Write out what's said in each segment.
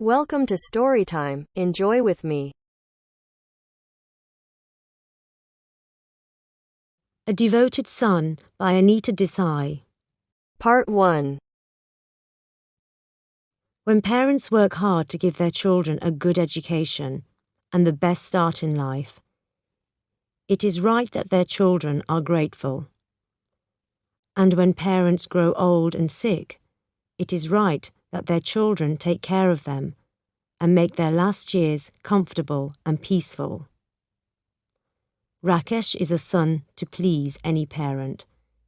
Welcome to Storytime. Enjoy with me. A Devoted Son by Anita Desai. Part 1. When parents work hard to give their children a good education and the best start in life, it is right that their children are grateful. And when parents grow old and sick, it is right that their children take care of them and make their last years comfortable and peaceful. Rakesh is a son to please any parent.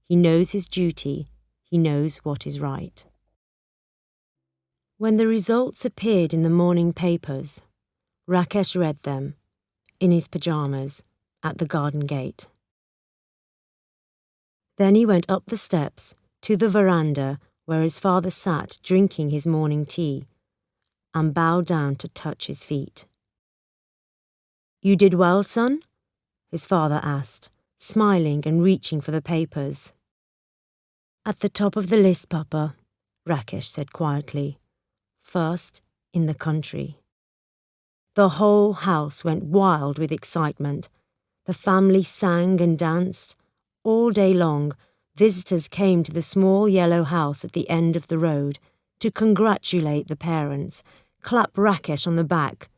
He knows his duty. He knows what is right. When the results appeared in the morning papers, Rakesh read them, in his pyjamas, at the garden gate. Then he went up the steps to the veranda where his father sat drinking his morning tea, and bowed down to touch his feet. "You did well, son?" his father asked, smiling and reaching for the papers. "At the top of the list, Papa," Rakesh said quietly. "First in the country." The whole house went wild with excitement. The family sang and danced. All day long, visitors came to the small yellow house at the end of the road to congratulate the parents, clap Rakesh on the back,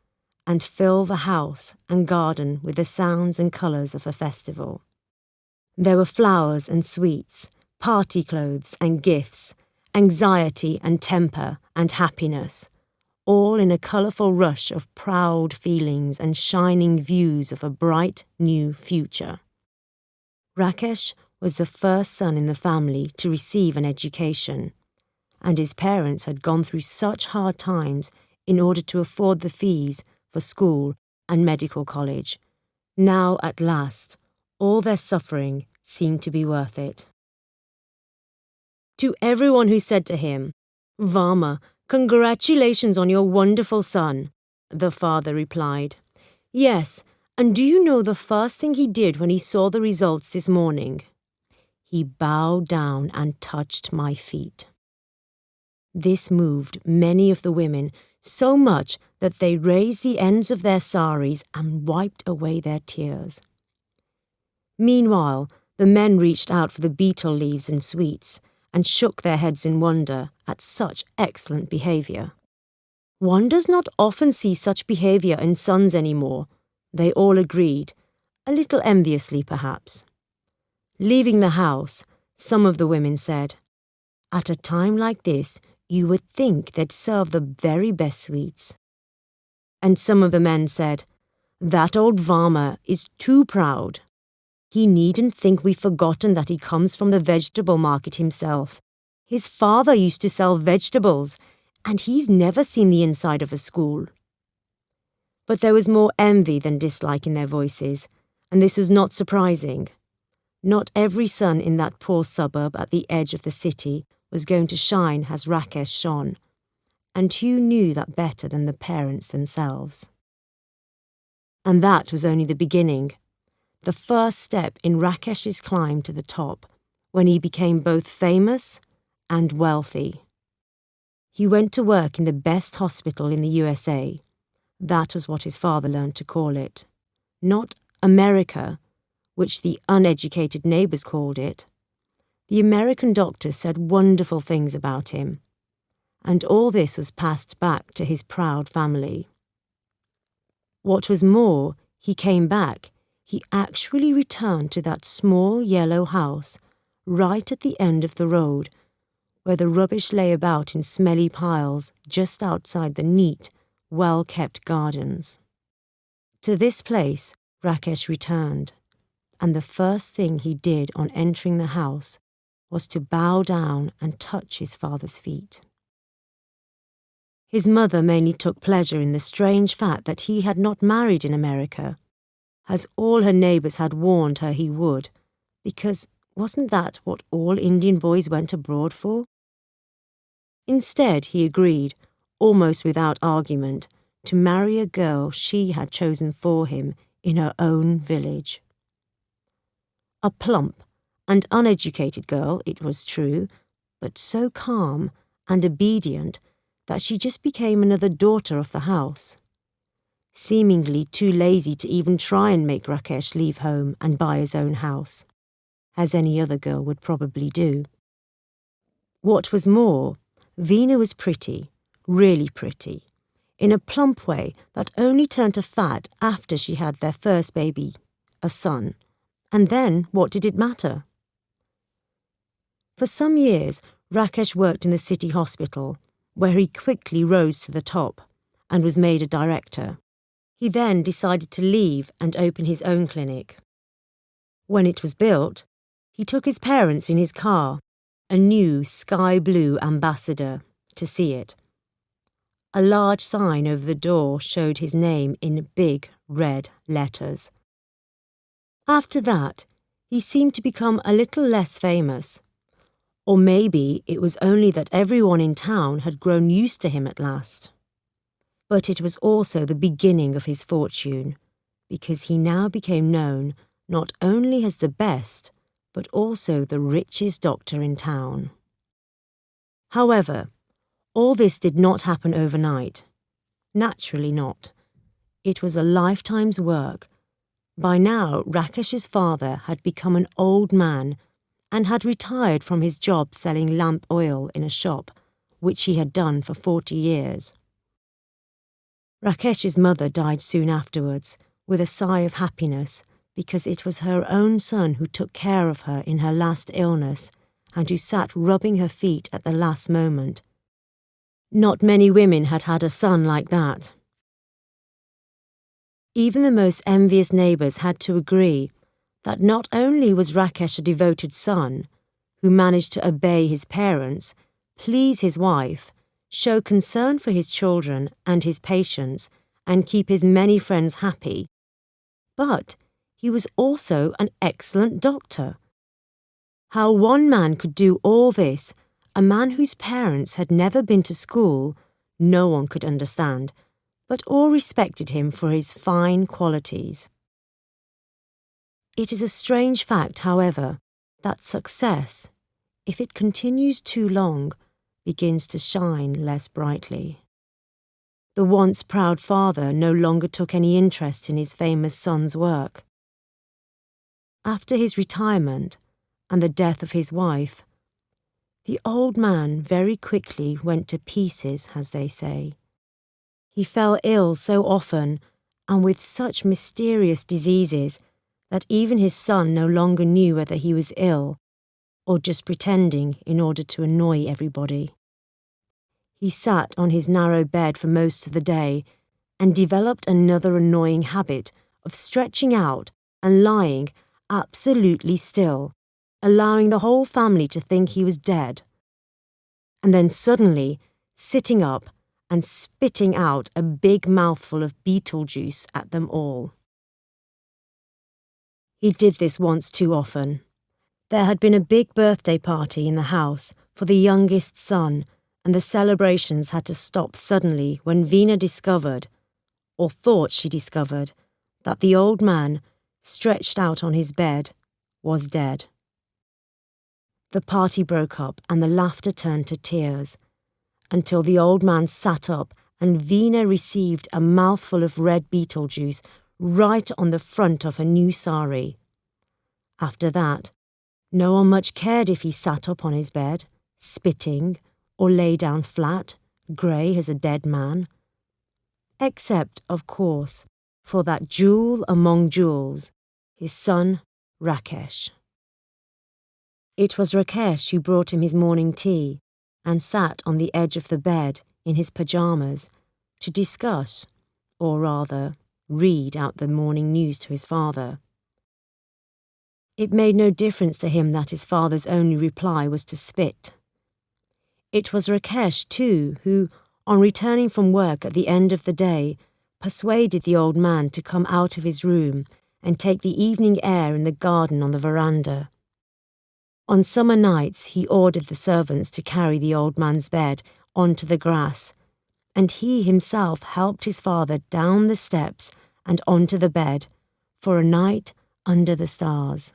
and fill the house and garden with the sounds and colours of a festival. There were flowers and sweets, party clothes and gifts, anxiety and temper and happiness, all in a colourful rush of proud feelings and shining views of a bright new future. Rakesh was the first son in the family to receive an education, and his parents had gone through such hard times in order to afford the fees for school and medical college. Now, at last, all their suffering seemed to be worth it. To everyone who said to him, "Varma, congratulations on your wonderful son," the father replied, "Yes, and do you know the first thing he did when he saw the results this morning? He bowed down and touched my feet." This moved many of the women so much that they raised the ends of their saris and wiped away their tears. Meanwhile, the men reached out for the betel leaves and sweets and shook their heads in wonder at such excellent behaviour. "One does not often see such behaviour in sons anymore," they all agreed, a little enviously perhaps. Leaving the house, some of the women said, "At a time like this, you would think they'd serve the very best sweets." And some of the men said, "That old Varma is too proud. He needn't think we've forgotten that he comes from the vegetable market himself. His father used to sell vegetables, and he's never seen the inside of a school." But there was more envy than dislike in their voices, and this was not surprising. Not every son in that poor suburb at the edge of the city was going to shine as Rakesh shone, and who knew that better than the parents themselves? And that was only the beginning, the first step in Rakesh's climb to the top, when he became both famous and wealthy. He went to work in the best hospital in the USA. That was what his father learned to call it. Not America, which the uneducated neighbours called it. The American doctors said wonderful things about him, and all this was passed back to his proud family. What was more, he came back. He actually returned to that small yellow house right at the end of the road, where the rubbish lay about in smelly piles just outside the neat, well-kept gardens. To this place Rakesh returned, and the first thing he did on entering the house was to bow down and touch his father's feet. His mother mainly took pleasure in the strange fact that he had not married in America, as all her neighbours had warned her he would, because wasn't that what all Indian boys went abroad for? Instead, he agreed, almost without argument, to marry a girl she had chosen for him in her own village. A plump and uneducated girl, it was true, but so calm and obedient that she just became another daughter of the house, seemingly too lazy to even try and make Rakesh leave home and buy his own house, as any other girl would probably do. What was more, Veena was pretty, really pretty, in a plump way that only turned to fat after she had their first baby, a son. And then, what did it matter? For some years, Rakesh worked in the city hospital, where he quickly rose to the top and was made a director. He then decided to leave and open his own clinic. When it was built, he took his parents in his car, a new sky blue Ambassador, to see it. A large sign over the door showed his name in big red letters. After that, he seemed to become a little less famous. Or maybe it was only that everyone in town had grown used to him at last. But it was also the beginning of his fortune, because he now became known not only as the best, but also the richest doctor in town. However, all this did not happen overnight. Naturally not. It was a lifetime's work. By now, Rakesh's father had become an old man and had retired from his job selling lamp oil in a shop, which he had done for 40 years. Rakesh's mother died soon afterwards, with a sigh of happiness, because it was her own son who took care of her in her last illness and who sat rubbing her feet at the last moment. Not many women had had a son like that. Even the most envious neighbours had to agree that not only was Rakesh a devoted son, who managed to obey his parents, please his wife, show concern for his children and his patients, and keep his many friends happy, but he was also an excellent doctor. How one man could do all this, a man whose parents had never been to school, no one could understand, but all respected him for his fine qualities. It is a strange fact, however, that success, if it continues too long, begins to shine less brightly. The once proud father no longer took any interest in his famous son's work. After his retirement and the death of his wife, the old man very quickly went to pieces, as they say. He fell ill so often and with such mysterious diseases that even his son no longer knew whether he was ill or just pretending in order to annoy everybody. He sat on his narrow bed for most of the day and developed another annoying habit of stretching out and lying absolutely still, allowing the whole family to think he was dead. And then suddenly, sitting up and spitting out a big mouthful of beetle juice at them all. He did this once too often. There had been a big birthday party in the house for the youngest son, and the celebrations had to stop suddenly when Veena discovered, or thought she discovered, that the old man, stretched out on his bed, was dead. The party broke up and the laughter turned to tears, until the old man sat up and Veena received a mouthful of red beetle juice right on the front of her new sari. After that, no one much cared if he sat up on his bed, spitting, or lay down flat, grey as a dead man. Except, of course, for that jewel among jewels, his son, Rakesh. It was Rakesh who brought him his morning tea and sat on the edge of the bed in his pyjamas to discuss, or rather, read out the morning news to his father. It made no difference to him that his father's only reply was to spit. It was Rakesh, too, who, on returning from work at the end of the day, persuaded the old man to come out of his room and take the evening air in the garden on the veranda. On summer nights, he ordered the servants to carry the old man's bed onto the grass, and he himself helped his father down the steps and onto the bed for a night under the stars.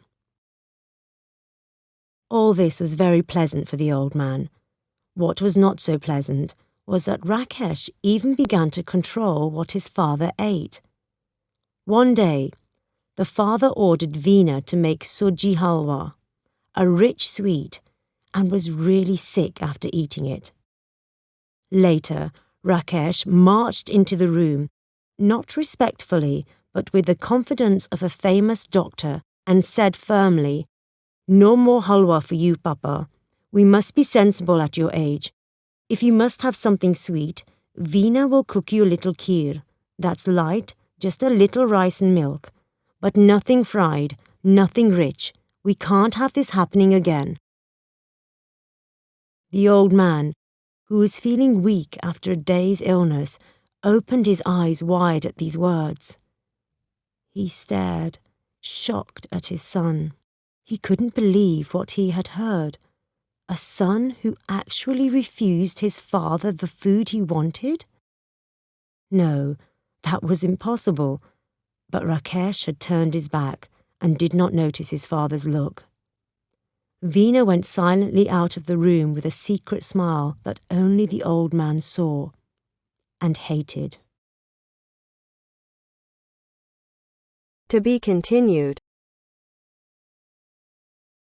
All this was very pleasant for the old man. What was not so pleasant was that Rakesh even began to control what his father ate. One day, the father ordered Veena to make suji halwa, a rich sweet, and was really sick after eating it. Later, Rakesh marched into the room, not respectfully, but with the confidence of a famous doctor, and said firmly, "No more halwa for you, Papa. We must be sensible at your age. If you must have something sweet, Veena will cook you a little kheer. That's light, just a little rice and milk. But nothing fried, nothing rich. We can't have this happening again." The old man, who was feeling weak after a day's illness, opened his eyes wide at these words. He stared, shocked at his son. He couldn't believe what he had heard. A son who actually refused his father the food he wanted? No, that was impossible. But Rakesh had turned his back and did not notice his father's look. Veena went silently out of the room with a secret smile that only the old man saw and hated. To be continued.